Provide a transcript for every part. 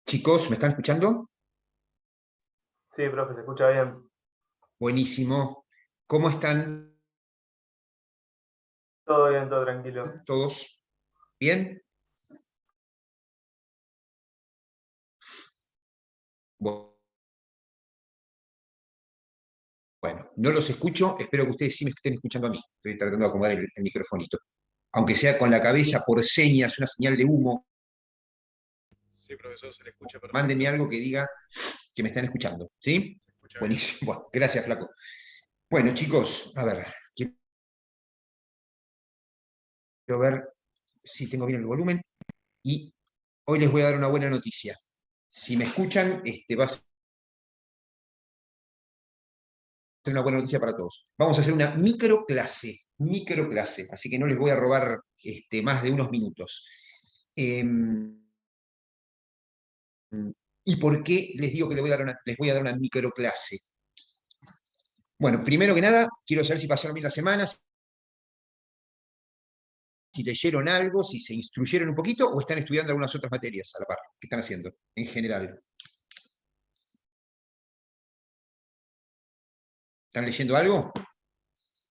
Chicos, ¿me están escuchando? Sí, profe, se escucha bien. Buenísimo. ¿Cómo están Todo bien, todo tranquilo. todos? ¿Bien? Bueno, no los escucho, espero que ustedes sí me estén escuchando a mí. Estoy tratando de acomodar el microfonito. Aunque sea con la cabeza, por señas, una señal de humo, Sí, profesor, se le escucha mándenme perfecto. algo que diga que me están escuchando. ¿Sí? Se escucha bien. Buenísimo. Bueno, gracias, Flaco. Bueno, chicos, a ver, quiero ver si tengo bien el volumen y hoy les voy a dar una buena noticia. Si me escuchan, va a ser una buena noticia para todos. Vamos a hacer una microclase, así que no les voy a robar más de unos minutos. Eh, ¿Y por qué les digo que les voy a dar una microclase? Bueno, primero que nada, quiero saber si pasaron bien las semanas, si leyeron algo, si se instruyeron un poquito o están estudiando algunas otras materias a la par. ¿Qué están haciendo en general? ¿Están leyendo algo?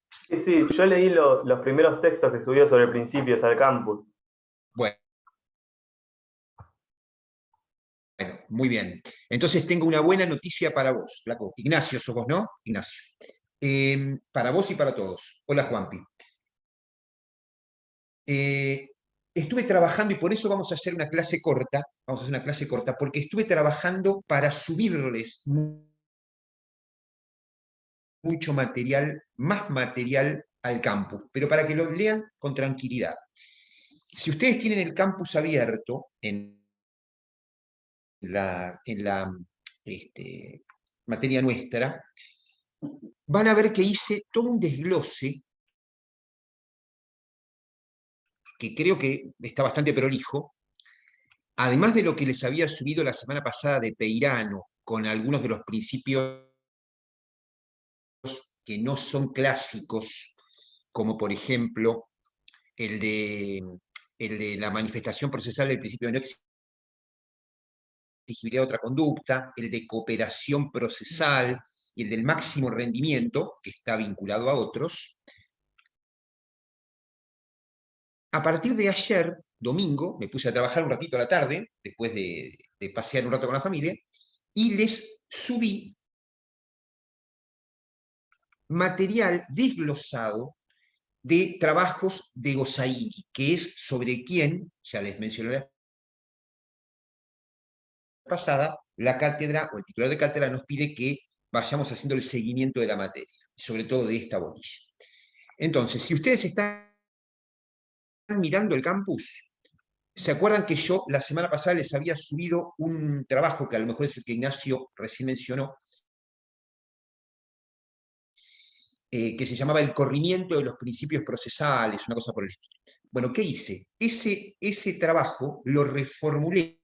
Sí, sí, yo leí los primeros textos que subió sobre principios al campus. Bueno, muy bien. Entonces tengo una buena noticia para vos, Flaco. Ignacio, sos vos, ¿no? Ignacio. Para vos y para todos. Hola, Juanpi. Eh, Estuve trabajando y por eso vamos a hacer una clase corta, porque estuve trabajando para subirles mucho material, más material al campus, pero para que lo lean con tranquilidad. Si ustedes tienen el campus abierto en la materia nuestra, van a ver que hice todo un desglose que creo que está bastante prolijo, además de lo que les había subido la semana pasada de Peirano, con algunos de los principios que no son clásicos, como por ejemplo el de, el de la manifestación procesal del principio de no exigibilidad de otra conducta, el de cooperación procesal y el del máximo rendimiento, que está vinculado a otros. A partir de ayer, domingo, me puse a trabajar un ratito a la tarde, después de pasear un rato con la familia, y les subí material desglosado de trabajos de Gossaini, que es sobre quien, ya les mencioné la pasada, la cátedra o el titular de cátedra nos pide que vayamos haciendo el seguimiento de la materia, sobre todo de esta bolilla. Entonces, si ustedes están mirando el campus, ¿se acuerdan que yo la semana pasada les había subido un trabajo que a lo mejor es el que Ignacio recién mencionó, que se llamaba El corrimiento de los principios procesales, una cosa por el estilo? Bueno, ¿qué hice? Ese trabajo lo reformulé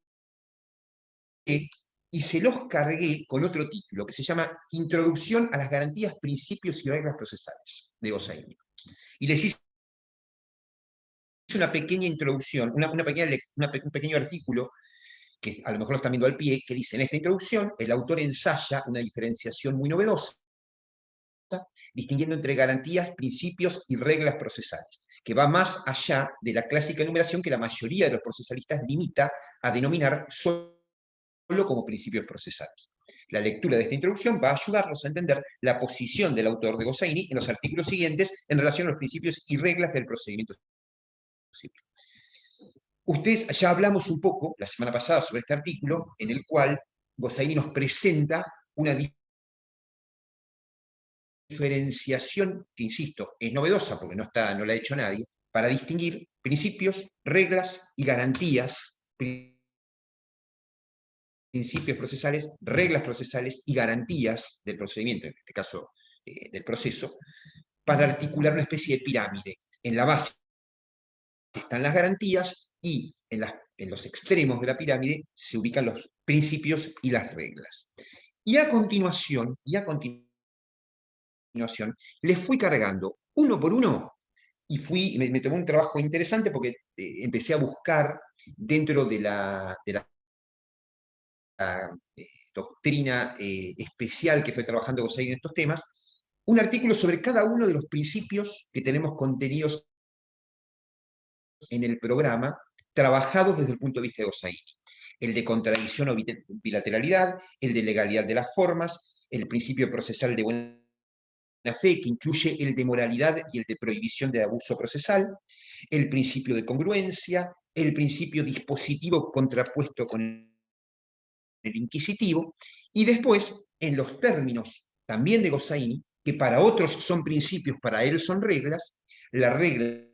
y se los cargué con otro título que se llama Introducción a las garantías, principios y reglas procesales de Gossaini. Y les hice una pequeña introducción, un pequeño artículo que a lo mejor lo están viendo al pie, que dice: en esta introducción el autor ensaya una diferenciación muy novedosa, distinguiendo entre garantías, principios y reglas procesales, que va más allá de la clásica enumeración que la mayoría de los procesalistas limita a denominar solo como principios procesales. La lectura de esta introducción va a ayudarnos a entender la posición del autor de Gossaini en los artículos siguientes en relación a los principios y reglas del procedimiento civil. Ustedes, ya hablamos un poco la semana pasada sobre este artículo, en el cual Gossaini nos presenta una diferenciación que, insisto, es novedosa porque no la ha hecho nadie, para distinguir principios, reglas y garantías, principios procesales, reglas procesales y garantías del procedimiento, en este caso del proceso, para articular una especie de pirámide. En la base están las garantías y en los extremos de la pirámide se ubican los principios y las reglas. Y a continuación, les fui cargando uno por uno y me tomó un trabajo interesante porque empecé a buscar dentro de la doctrina especial que fue trabajando Gossain en estos temas, un artículo sobre cada uno de los principios que tenemos contenidos en el programa, trabajados desde el punto de vista de Gossain. El de contradicción o bilateralidad, el de legalidad de las formas, el principio procesal de buena fe, que incluye el de moralidad y el de prohibición de abuso procesal, el principio de congruencia, el principio dispositivo contrapuesto con el inquisitivo, y después, en los términos también de Gossain, que para otros son principios, para él son reglas, la regla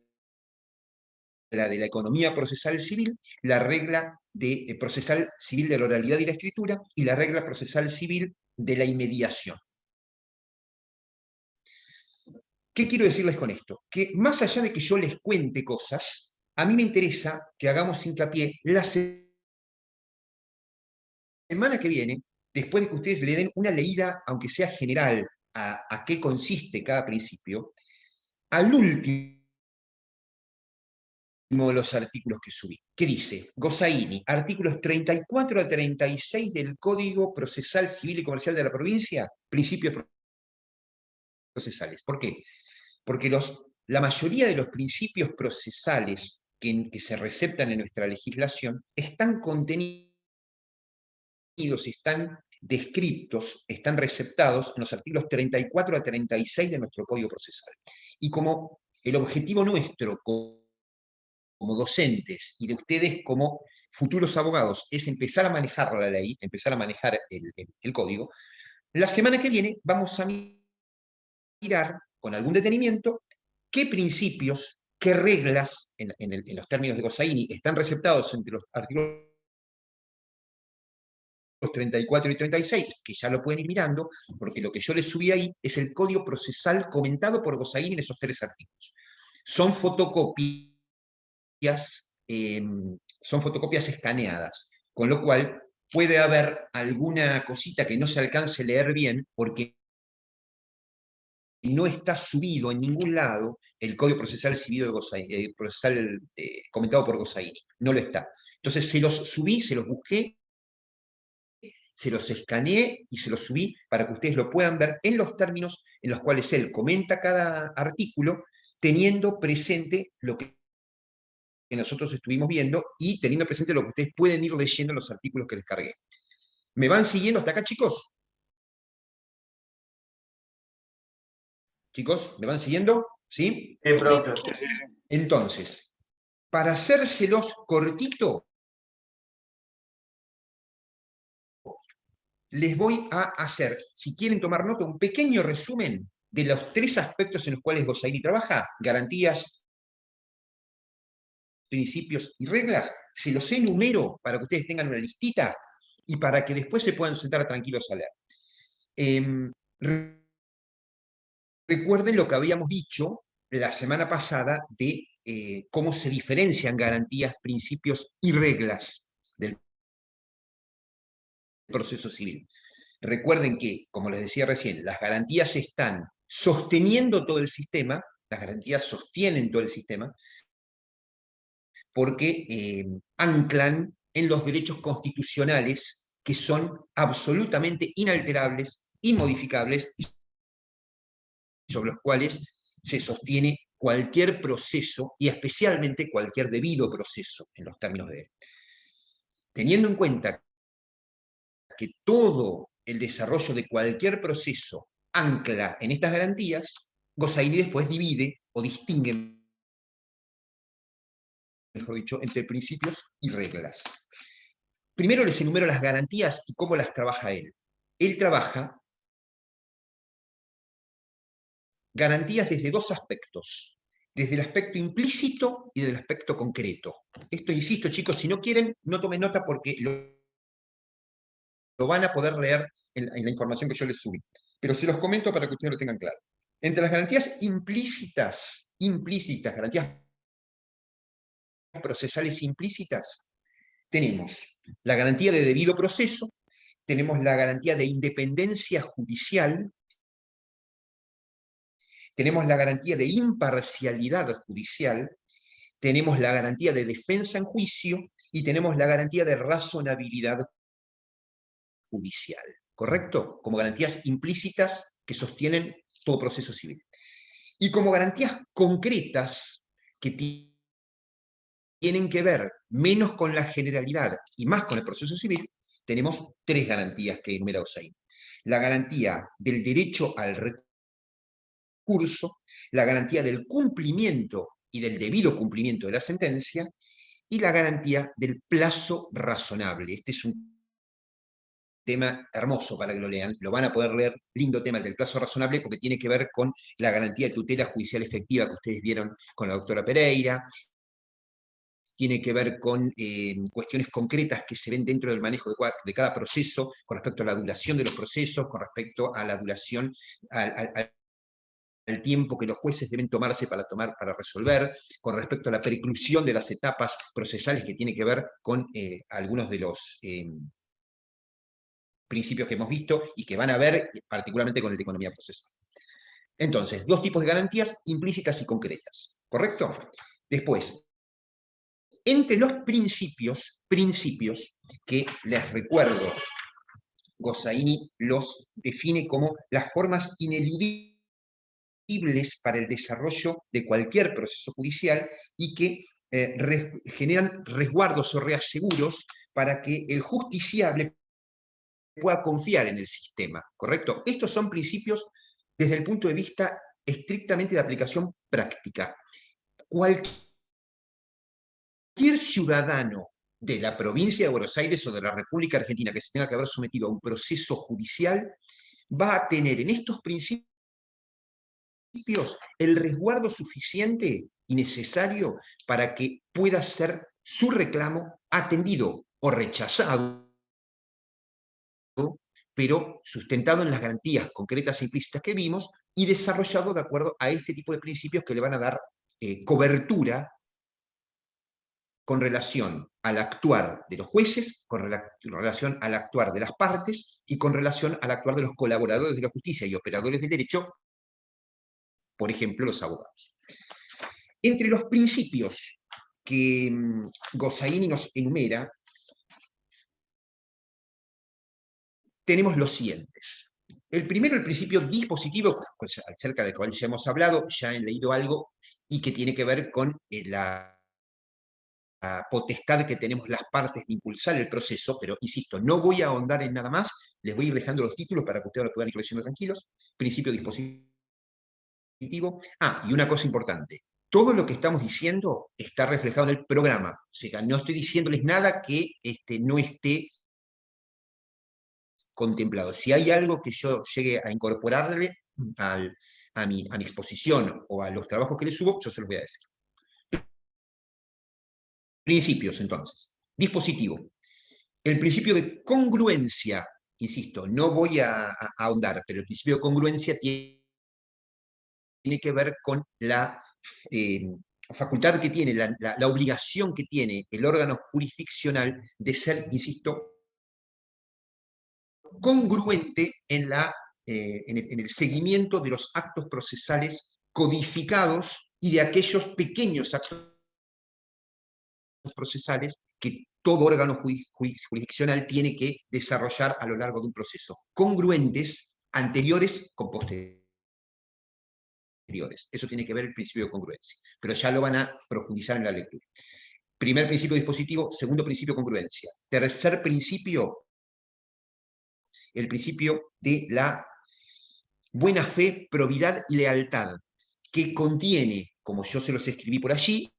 de la economía procesal civil, la regla procesal civil de la oralidad y la escritura, y la regla procesal civil de la inmediación. ¿Qué quiero decirles con esto? Que más allá de que yo les cuente cosas, a mí me interesa que hagamos hincapié la semana que viene, después de que ustedes le den una leída, aunque sea general, a qué consiste cada principio, al último de los artículos que subí. ¿Qué dice? Gossain, artículos 34 a 36 del Código Procesal Civil y Comercial de la provincia, principios procesales. ¿Por qué? Porque la mayoría de los principios procesales que se receptan en nuestra legislación están contenidos, están descritos, están receptados en los artículos 34 a 36 de nuestro Código Procesal. Y como el objetivo nuestro como docentes y de ustedes como futuros abogados es empezar a manejar la ley, empezar a manejar el código, la semana que viene vamos a mirar con algún detenimiento qué principios, qué reglas, en los términos de Gossain, están receptados entre los artículos 34 y 36, que ya lo pueden ir mirando, porque lo que yo les subí ahí es el código procesal comentado por Gossain en esos 3 artículos. Son fotocopias son fotocopias escaneadas, con lo cual puede haber alguna cosita que no se alcance a leer bien porque no está subido en ningún lado el Código Procesal Civil de Gossain, comentado por Gossain. No lo está. Entonces se los subí, se los busqué, se los escaneé y se los subí para que ustedes lo puedan ver en los términos en los cuales él comenta cada artículo, teniendo presente lo que nosotros estuvimos viendo y teniendo presente lo que ustedes pueden ir leyendo en los artículos que les cargué. ¿Me van siguiendo hasta acá, chicos? Chicos, ¿me van siguiendo? ¿Sí? Sí, profe. Entonces, para hacérselos cortito, les voy a hacer, si quieren tomar nota, un pequeño resumen de los 3 aspectos en los cuales Gossain trabaja: garantías, principios y reglas. Se los enumero para que ustedes tengan una listita y para que después se puedan sentar tranquilos a leer. Recuerden lo que habíamos dicho la semana pasada de cómo se diferencian garantías, principios y reglas del proceso civil. Recuerden que, como les decía recién, las garantías están sosteniendo todo el sistema, las garantías sostienen todo el sistema, porque anclan en los derechos constitucionales que son absolutamente inalterables, inmodificables y sobre los cuales se sostiene cualquier proceso y especialmente cualquier debido proceso en los términos de él. Teniendo en cuenta que todo el desarrollo de cualquier proceso ancla en estas garantías, Gossain después divide o distingue, mejor dicho, entre principios y reglas. Primero les enumero las garantías y cómo las trabaja él. Él trabaja garantías desde 2 aspectos, desde el aspecto implícito y del aspecto concreto. Esto, insisto, chicos, si no quieren, no tomen nota porque lo van a poder leer en la información que yo les subí. Pero se los comento para que ustedes lo tengan claro. Entre las garantías implícitas, garantías procesales implícitas, tenemos la garantía de debido proceso, tenemos la garantía de independencia judicial, tenemos la garantía de imparcialidad judicial, tenemos la garantía de defensa en juicio y tenemos la garantía de razonabilidad judicial, ¿correcto? Como garantías implícitas que sostienen todo proceso civil. Y como garantías concretas que tienen que ver menos con la generalidad y más con el proceso civil, tenemos tres garantías que enumera Hossein. La garantía del derecho al recurso, la garantía del cumplimiento y del debido cumplimiento de la sentencia, y la garantía del plazo razonable. Este es un tema hermoso para que lo lean, lo van a poder leer, lindo tema el del plazo razonable, porque tiene que ver con la garantía de tutela judicial efectiva que ustedes vieron con la doctora Pereira, tiene que ver con cuestiones concretas que se ven dentro del manejo de cada proceso, con respecto a la duración de los procesos, con respecto a la duración, al tiempo que los jueces deben tomarse para resolver, con respecto a la preclusión de las etapas procesales que tiene que ver con algunos de los principios que hemos visto y que van a ver particularmente con el de economía procesal. Entonces, dos tipos de garantías implícitas y concretas, ¿correcto? Después, entre los principios que les recuerdo, Gossaini los define como las formas ineludibles para el desarrollo de cualquier proceso judicial y que generan resguardos o reaseguros para que el justiciable pueda confiar en el sistema, ¿correcto? Estos son principios desde el punto de vista estrictamente de aplicación práctica. Cualquier ciudadano de la provincia de Buenos Aires o de la República Argentina que se tenga que haber sometido a un proceso judicial va a tener en estos principios el resguardo suficiente y necesario para que pueda ser su reclamo atendido o rechazado, pero sustentado en las garantías concretas e implícitas que vimos y desarrollado de acuerdo a este tipo de principios que le van a dar cobertura con relación al actuar de los jueces, con relación al actuar de las partes y con relación al actuar de los colaboradores de la justicia y operadores del derecho, por ejemplo, los abogados. Entre los principios que Gossaini nos enumera, tenemos los siguientes. El primero, el principio dispositivo, pues, acerca del cual ya hemos hablado, ya he leído algo, y que tiene que ver con la potestad que tenemos las partes de impulsar el proceso, pero insisto, no voy a ahondar en nada más, les voy a ir dejando los títulos para que ustedes lo puedan ir leyendo tranquilos. Principio dispositivo. Y una cosa importante, todo lo que estamos diciendo está reflejado en el programa, o sea, no estoy diciéndoles nada que no esté contemplado. Si hay algo que yo llegue a incorporarle a mi exposición o a los trabajos que les subo, yo se los voy a decir. Principios, entonces. Dispositivo. El principio de congruencia, insisto, no voy a ahondar, pero el principio de congruencia tiene que ver con la facultad que tiene, la obligación que tiene el órgano jurisdiccional de ser, insisto, congruente en el seguimiento de los actos procesales codificados y de aquellos pequeños actos procesales que todo órgano jurisdiccional tiene que desarrollar a lo largo de un proceso, congruentes, anteriores con posteriores. Eso tiene que ver el principio de congruencia, pero ya lo van a profundizar en la lectura. Primer principio dispositivo, segundo principio congruencia. Tercer principio, el principio de la buena fe, probidad y lealtad, que contiene, como yo se los escribí por allí,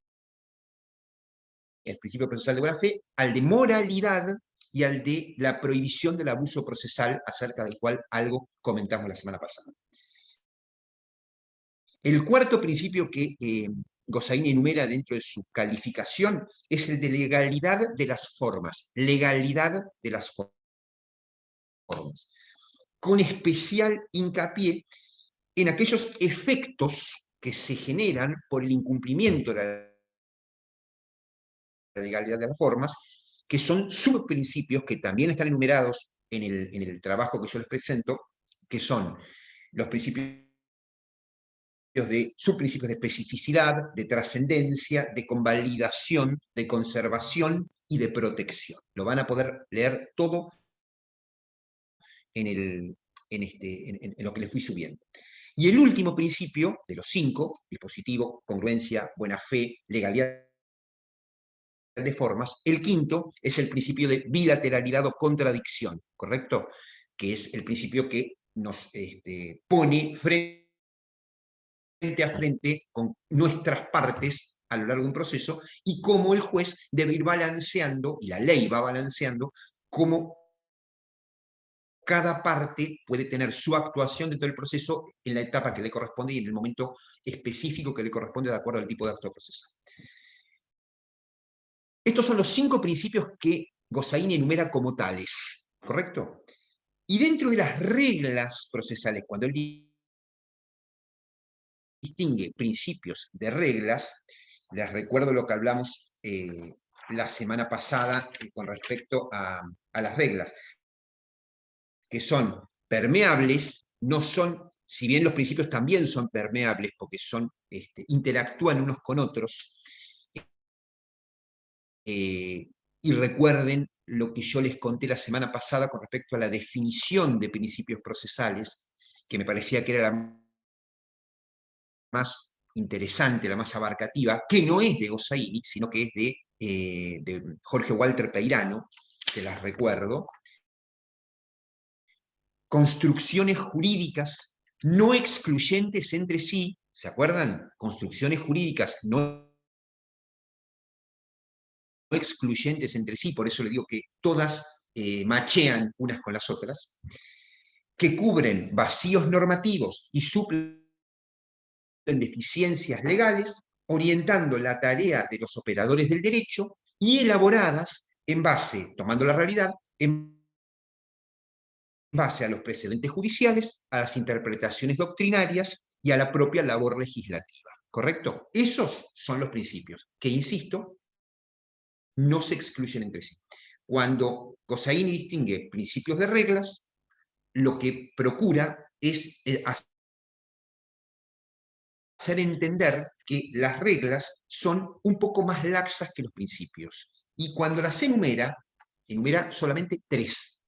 el principio procesal de buena fe, al de moralidad y al de la prohibición del abuso procesal, acerca del cual algo comentamos la semana pasada. El cuarto principio que Gossaini enumera dentro de su calificación es el de legalidad de las formas. Legalidad de las formas. Con especial hincapié en aquellos efectos que se generan por el incumplimiento de la legalidad de las formas, que son subprincipios que también están enumerados en el trabajo que yo les presento, que son los principios subprincipios de especificidad, de trascendencia, de convalidación, de conservación y de protección. Lo van a poder leer todo en lo que le fui subiendo. Y el último principio de los 5, dispositivo, congruencia, buena fe, legalidad de formas, el quinto es el principio de bilateralidad o contradicción, ¿correcto? Que es el principio que nos pone frente a frente con nuestras partes a lo largo de un proceso y cómo el juez debe ir balanceando, y la ley va balanceando, cómo cada parte puede tener su actuación dentro del proceso en la etapa que le corresponde y en el momento específico que le corresponde de acuerdo al tipo de acto procesal. Estos son los 5 principios que Gossain enumera como tales, ¿correcto? Y dentro de las reglas procesales, cuando él distingue principios de reglas, les recuerdo lo que hablamos la semana pasada con respecto a las reglas, que son permeables, no son, si bien los principios también son permeables porque interactúan unos con otros, y recuerden lo que yo les conté la semana pasada con respecto a la definición de principios procesales, que me parecía que era la más interesante, la más abarcativa, que no es de Gossain, sino que es de Jorge Walter Peirano, se las recuerdo. Construcciones jurídicas no excluyentes entre sí, ¿se acuerdan? Construcciones jurídicas no excluyentes entre sí, por eso le digo que todas machean unas con las otras, que cubren vacíos normativos y suplen deficiencias legales, orientando la tarea de los operadores del derecho y elaboradas en base, tomando la realidad, en base a los precedentes judiciales, a las interpretaciones doctrinarias y a la propia labor legislativa. ¿Correcto? Esos son los principios que, insisto, no se excluyen entre sí. Cuando Gossain distingue principios de reglas, lo que procura es hacer entender que las reglas son un poco más laxas que los principios. Y cuando las enumera solamente 3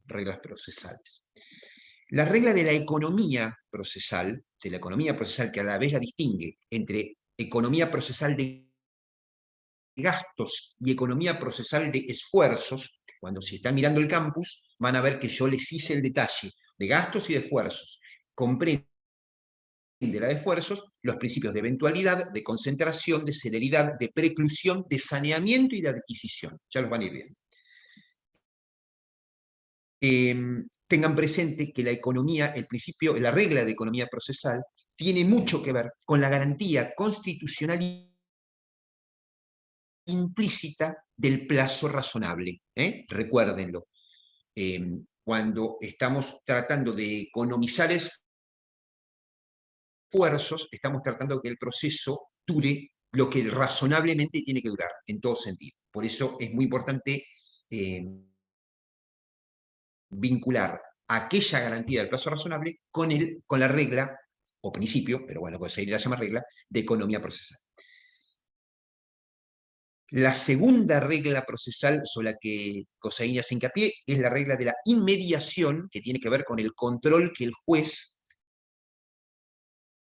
reglas procesales. La regla de la economía procesal que a la vez la distingue entre economía procesal de gastos y economía procesal de esfuerzos, cuando si están mirando el campus, van a ver que yo les hice el detalle de gastos y de esfuerzos. Comprende la de esfuerzos los principios de eventualidad, de concentración, de celeridad, de preclusión, de saneamiento y de adquisición. Ya los van a ir viendo. Tengan presente que la economía, la regla de economía procesal, tiene mucho que ver con la garantía constitucional implícita del plazo razonable. Recuérdenlo. Cuando estamos tratando de economizar esfuerzos, estamos tratando de que el proceso dure lo que razonablemente tiene que durar, en todo sentido. Por eso es muy importante vincular aquella garantía del plazo razonable con la regla, o principio, pero bueno, se la llama regla, de economía procesal. La segunda regla procesal sobre la que Gossain hace hincapié es la regla de la inmediación, que tiene que ver con el control que el juez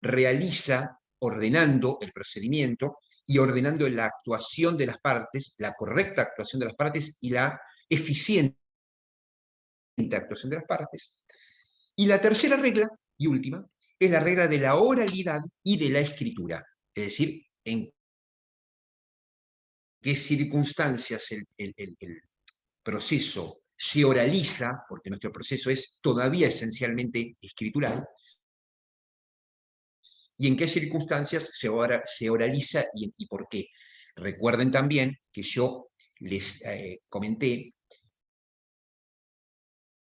realiza ordenando el procedimiento y ordenando la actuación de las partes, la correcta actuación de las partes y la eficiente actuación de las partes. Y la tercera regla, y última, es la regla de la oralidad y de la escritura. Es decir, en qué circunstancias el proceso se oraliza, porque nuestro proceso es todavía esencialmente escritural, y en qué circunstancias se oraliza y por qué. Recuerden también que yo les comenté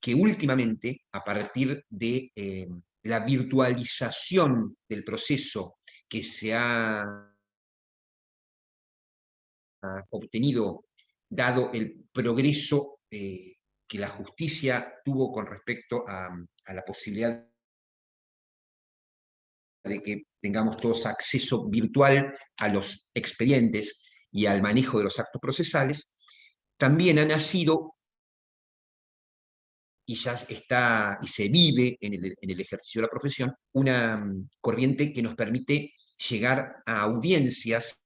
que últimamente, a partir de la virtualización del proceso que se ha obtenido, dado el progreso que la justicia tuvo con respecto a la posibilidad de que tengamos todos acceso virtual a los expedientes y al manejo de los actos procesales, también ha nacido y ya está y se vive en el ejercicio de la profesión, una corriente que nos permite llegar a audiencias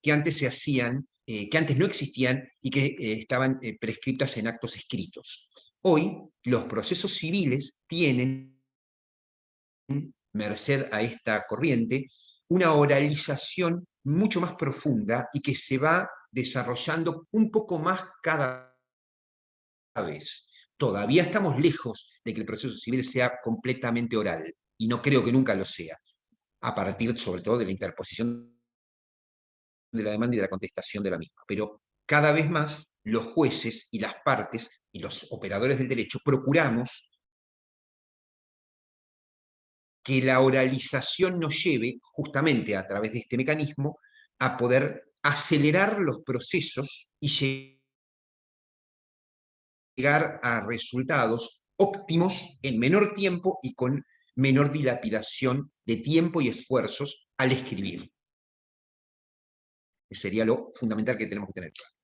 que antes se hacían, que antes no existían y que estaban prescritas en actos escritos. Hoy los procesos civiles tienen, merced a esta corriente, una oralización mucho más profunda y que se va desarrollando un poco más cada vez. Todavía estamos lejos de que el proceso civil sea completamente oral, y no creo que nunca lo sea, a partir sobre todo de la interposición de la demanda y de la contestación de la misma. Pero cada vez más los jueces y las partes y los operadores del derecho procuramos que la oralización nos lleve, justamente a través de este mecanismo, a poder acelerar los procesos y llegar a resultados óptimos en menor tiempo y con menor dilapidación de tiempo y esfuerzos al escribir. Ese sería lo fundamental que tenemos que tener claro.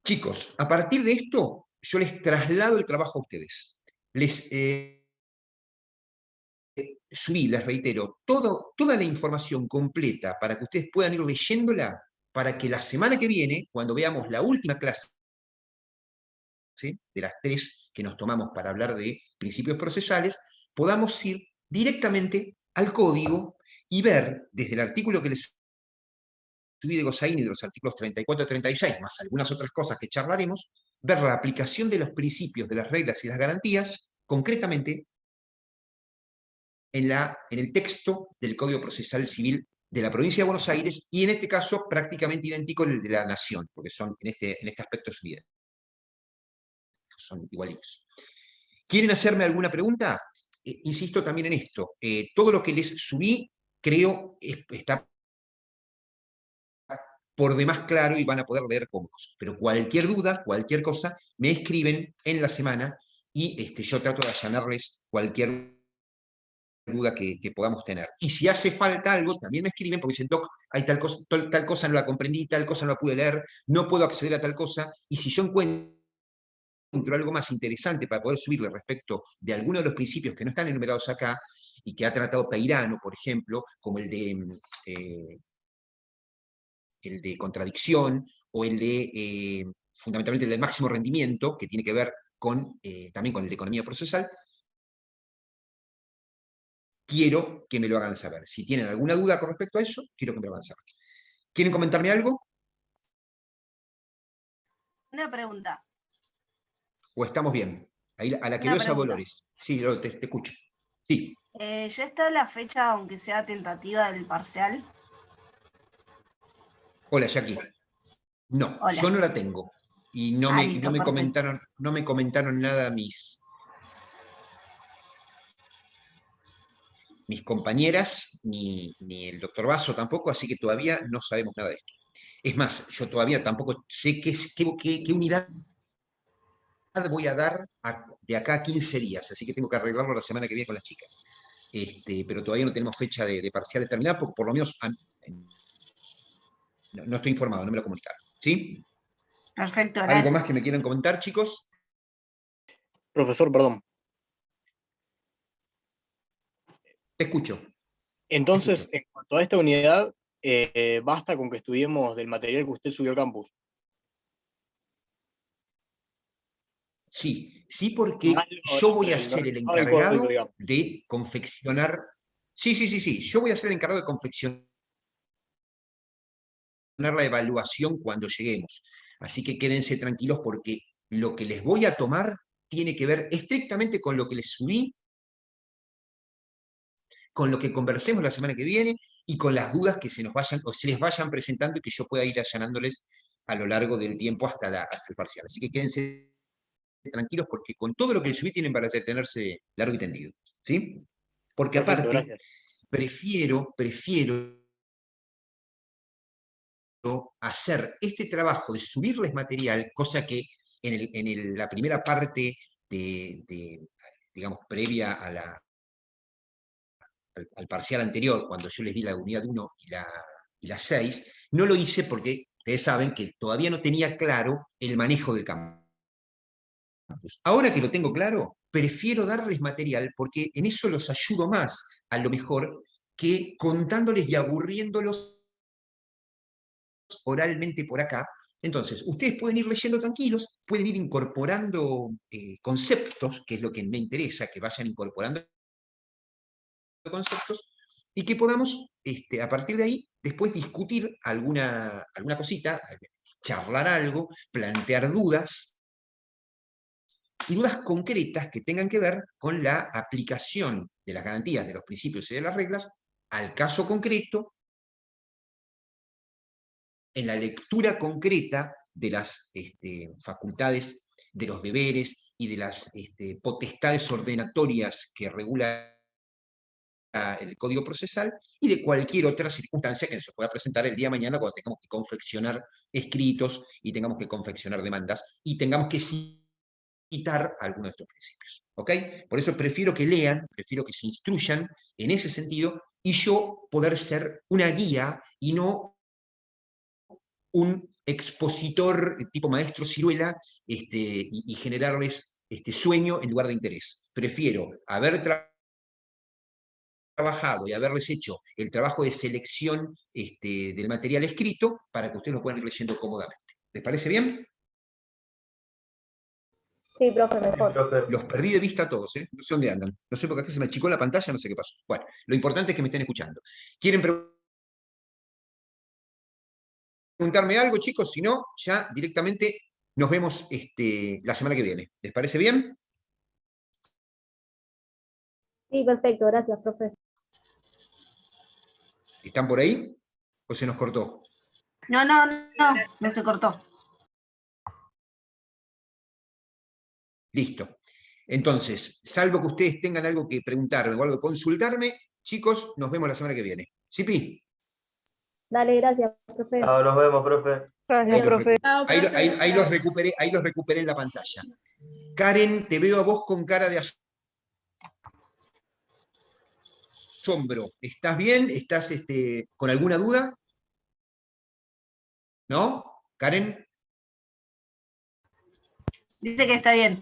Chicos, a partir de esto, yo les traslado el trabajo a ustedes. Les subí, les reitero, toda la información completa para que ustedes puedan ir leyéndola, para que la semana que viene, cuando veamos la última clase de las 3 que nos tomamos para hablar de principios procesales, podamos ir directamente al código y ver desde el artículo que les subí de Gossain y de los artículos 34 y 36, más algunas otras cosas que charlaremos, ver la aplicación de los principios, de las reglas y las garantías, concretamente en el texto del Código Procesal Civil de la provincia de Buenos Aires, y en este caso prácticamente idéntico al de la Nación, porque son en este aspecto son igualitos. ¿Quieren hacerme alguna pregunta? Insisto también en esto, todo lo que les subí creo está por demás claro y van a poder leer cómodos. Pero cualquier duda, cualquier cosa, me escriben en la semana y yo trato de allanarles cualquier duda que podamos tener. Y si hace falta algo, también me escriben porque dicen, Doc, hay tal cosa no la comprendí, tal cosa no la pude leer, no puedo acceder a tal cosa, y si yo encuentro algo más interesante para poder subirle respecto de alguno de los principios que no están enumerados acá, y que ha tratado Peirano, por ejemplo, como el de contradicción, o fundamentalmente el del máximo rendimiento, que tiene que ver también con el de economía procesal, quiero que me lo hagan saber. Si tienen alguna duda con respecto a eso, quiero que me lo hagan saber. ¿Quieren comentarme algo? Una pregunta. ¿O estamos bien? Ahí, a la que Una veo es a pregunta. Dolores. Sí, te escucho. Sí. ¿Ya está la fecha, aunque sea tentativa, del parcial? Hola, Jackie. No, Hola. yo no la tengo. Y no Listo, me perfecto. comentaron nada mis compañeras, ni el doctor Basso tampoco, así que todavía no sabemos nada de esto. Es más, yo todavía tampoco sé qué unidad voy a dar de acá a 15 días, así que tengo que arreglarlo la semana que viene con las chicas. Pero todavía no tenemos fecha de parcial determinada, porque por lo menos no estoy informado, no me lo comunicaron. ¿Sí? Perfecto, ¿Algo más gracias. que me quieran comentar, chicos? Profesor, perdón. Te escucho. Entonces, en cuanto a esta unidad, basta con que estudiemos del material que usted subió al campus. Sí, porque Más yo voy a el ser el resultado del código, encargado digamos. de confeccionar. Sí. Yo voy a ser el encargado de confeccionar la evaluación cuando lleguemos. Así que quédense tranquilos, porque lo que les voy a tomar tiene que ver estrictamente con lo que les subí, con lo que conversemos la semana que viene y con las dudas que se nos vayan o se les vayan presentando y que yo pueda ir allanándoles a lo largo del tiempo hasta el parcial. Así que quédense tranquilos, porque con todo lo que les subí tienen para detenerse largo y tendido. ¿Sí? Porque Perfecto, aparte, gracias. prefiero hacer este trabajo de subirles material, cosa que en la primera parte digamos, previa al parcial anterior, cuando yo les di la unidad 1 y la 6, no lo hice porque ustedes saben que todavía no tenía claro el manejo del campo. Ahora que lo tengo claro, prefiero darles material porque en eso los ayudo más, a lo mejor, que contándoles y aburriéndolos oralmente por acá. Entonces, ustedes pueden ir leyendo tranquilos, pueden ir incorporando conceptos, que es lo que me interesa, que vayan incorporando conceptos, y que podamos, a partir de ahí, después discutir alguna cosita, charlar algo, plantear dudas, y dudas concretas que tengan que ver con la aplicación de las garantías, de los principios y de las reglas al caso concreto, en la lectura concreta de las facultades, de los deberes y de las potestades ordenatorias que regula el Código Procesal y de cualquier otra circunstancia que se pueda presentar el día de mañana cuando tengamos que confeccionar escritos y tengamos que confeccionar demandas y tengamos que citar algunos de estos principios. ¿Ok? Por eso prefiero que lean, prefiero que se instruyan en ese sentido y yo poder ser una guía y no un expositor tipo maestro ciruela y generarles sueño en lugar de interés. Prefiero haber trabajado y haberles hecho el trabajo de selección del material escrito para que ustedes lo puedan ir leyendo cómodamente. ¿Les parece bien? Sí, profe, Sí, mejor. profe. Los perdí de vista a todos, ¿eh? No sé dónde andan. No sé por qué se me achicó la pantalla, no sé qué pasó. Bueno, lo importante es que me estén escuchando. ¿Quieren preguntarme algo, chicos? Si no, ya directamente nos vemos la semana que viene. ¿Les parece bien? Sí, perfecto, gracias, profe. ¿Están por ahí? ¿O se nos cortó? No se cortó. Listo. Entonces, salvo que ustedes tengan algo que preguntarme o algo que consultarme, chicos, nos vemos la semana que viene. ¿Sipi? Dale, gracias, profe. Chao, nos vemos, profe. Ahí los recuperé en la pantalla. Karen, te veo a vos con cara de asombro. ¿Estás bien? ¿Estás con alguna duda? ¿No? ¿Karen? Dice que está bien.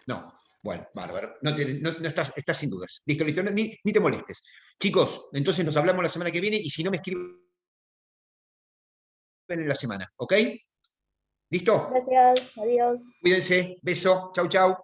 No. Bueno, bárbaro. No estás sin dudas. Listo, ni te molestes. Chicos, entonces nos hablamos la semana que viene y si no me escriben en la semana, ¿ok? ¿Listo? Gracias, adiós. Cuídense. Beso. Chau, chau.